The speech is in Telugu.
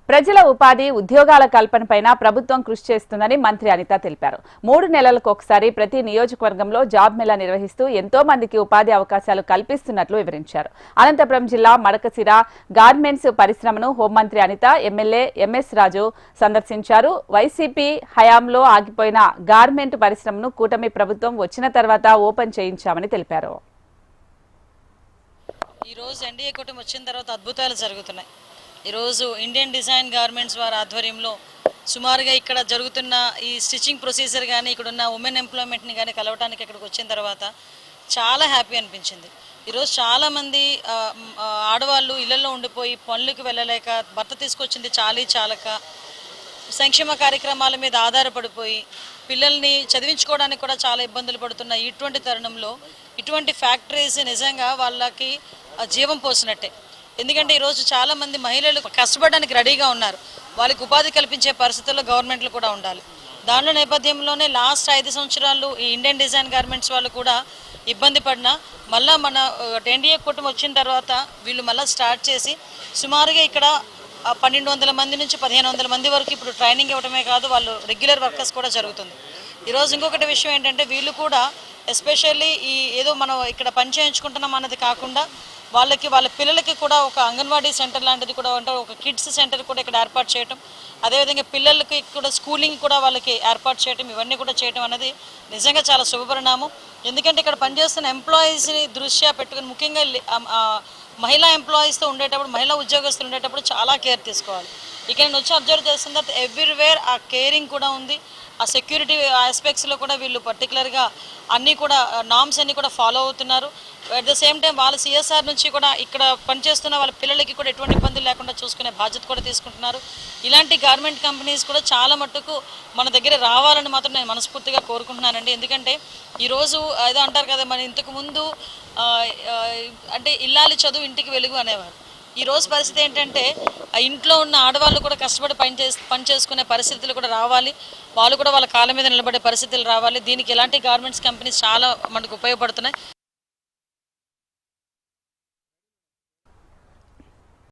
ప్రజల ఉపాధి ఉద్యోగాల కల్పనపైన ప్రభుత్వం కృషి చేస్తుందని మంత్రి అనిత తెలిపారు. 3 నెలలకు ఒకసారి ప్రతి నియోజకవర్గంలో జాబ్ మేళా నిర్వహిస్తూ ఎంతో మందికి ఉపాధి అవకాశాలు కల్పిస్తున్నట్లు వివరించారు. అనంతపురం జిల్లా మడకశిర గార్మెంట్స్ పరిశ్రమను హోంమంత్రి అనిత ఎమ్మెల్యే ఎంఎస్ రాజు సందర్శించారు. వైసీపీ హయాంలో ఆగిపోయిన గార్మెంట్ పరిశ్రమను కూటమి ప్రభుత్వం వచ్చిన తర్వాత ఓపెన్ చేయించామని తెలిపారు. ఈ రోజు ఎన్డీఏ కూటమి వచ్చిన తర్వాత అద్భుతాలు జరుగుతున్నాయి. ఈరోజు ఇండియన్ డిజైన్ గార్మెంట్స్ వారి ఆధ్వర్యంలో సుమారుగా ఇక్కడ జరుగుతున్న ఈ స్టిచ్చింగ్ ప్రొసీజర్ కానీ ఇక్కడ ఉన్న ఉమెన్ ఎంప్లాయ్మెంట్ని కానీ కలవడానికి ఇక్కడికి వచ్చిన తర్వాత చాలా హ్యాపీ అనిపించింది. ఈరోజు చాలామంది ఆడవాళ్ళు ఇళ్లలో ఉండిపోయి పనులకు వెళ్ళలేక భర్త తీసుకొచ్చింది చాలక సంక్షేమ కార్యక్రమాల మీద ఆధారపడిపోయి పిల్లల్ని చదివించుకోవడానికి కూడా చాలా ఇబ్బందులు పడుతున్న ఇటువంటి తరుణంలో ఇటువంటి ఫ్యాక్టరీస్ నిజంగా వాళ్ళకి జీవం పోసినట్టే. ఎందుకంటే ఈరోజు చాలామంది మహిళలు కష్టపడడానికి రెడీగా ఉన్నారు. వాళ్ళకి ఉపాధి కల్పించే పరిస్థితుల్లో గవర్నమెంట్లు కూడా ఉండాలి. దానిలో నేపథ్యంలోనే లాస్ట్ 5 సంవత్సరాలు ఈ ఇండియన్ డిజైన్ గార్మెంట్స్ వాళ్ళు కూడా ఇబ్బంది పడినా మళ్ళీ మన ఎన్డీఏ కూటమి వచ్చిన తర్వాత వీళ్ళు మళ్ళీ స్టార్ట్ చేసి సుమారుగా ఇక్కడ 1200 మంది నుంచి 1500 మంది వరకు ఇప్పుడు ట్రైనింగ్ ఇవ్వడమే కాదు, వాళ్ళు రెగ్యులర్ వర్కర్స్ కూడా జరుగుతుంది. ఈరోజు ఇంకొకటి విషయం ఏంటంటే వీళ్ళు కూడా ఎస్పెషల్లీ ఈ ఏదో మనం ఇక్కడ పని చేయించుకుంటున్నాం అన్నది కాకుండా వాళ్ళ పిల్లలకి కూడా ఒక అంగన్వాడీ సెంటర్ లాంటిది కూడా ఉంటారు, ఒక కిడ్స్ సెంటర్ కూడా ఇక్కడ ఏర్పాటు చేయటం, అదేవిధంగా పిల్లలకి కూడా స్కూలింగ్ కూడా వాళ్ళకి ఏర్పాటు చేయటం, ఇవన్నీ కూడా చేయటం అనేది నిజంగా చాలా శుభపరిణామం. ఎందుకంటే ఇక్కడ పనిచేస్తున్న ఎంప్లాయీస్ని దృష్ట్యా పెట్టుకుని ముఖ్యంగా మహిళా ఎంప్లాయీస్తో ఉండేటప్పుడు మహిళా ఉద్యోగస్తులు ఉండేటప్పుడు చాలా కేర్ తీసుకోవాలి. ఇక్కడ నేను వచ్చి అబ్జర్వ్ చేస్తున్న తర్వాత ఎవ్రీవేర్ ఆ కేరింగ్ కూడా ఉంది. ఆ సెక్యూరిటీ ఆస్పెక్ట్స్లో కూడా వీళ్ళు పర్టికులర్గా అన్నీ కూడా నామ్స్ అన్నీ కూడా ఫాలో అవుతున్నారు. అట్ ద సేమ్ టైం వాళ్ళ సిఎస్ఆర్ నుంచి కూడా ఇక్కడ పనిచేస్తున్న వాళ్ళ పిల్లలకి కూడా ఎటువంటి ఇబ్బందులు లేకుండా చూసుకునే బాధ్యత కూడా తీసుకుంటున్నారు. ఇలాంటి గార్మెంట్ కంపెనీస్ కూడా చాలా మట్టుకు మన దగ్గర రావాలని మాత్రం నేను మనస్ఫూర్తిగా కోరుకుంటున్నానండి. ఎందుకంటే ఈరోజు ఏదో అంటారు కదా, మన ఇంతకు ముందు అంటే ఇల్లాలి చదువు ఇంటికి వెలుగు అనేవారు. ఈరోజు పరిస్థితి ఏంటంటే ఇంట్లో ఉన్న ఆడవాళ్ళు కూడా కష్టపడి పని చేసుకునే పరిస్థితులు కూడా రావాలి, వాళ్ళు కూడా వాళ్ళ కాళ్ళ మీద నిలబడే పరిస్థితులు రావాలి. దీనికి ఎలాంటి గార్మెంట్స్ కంపెనీస్ చాలా మనకు ఉపయోగపడుతున్నాయి.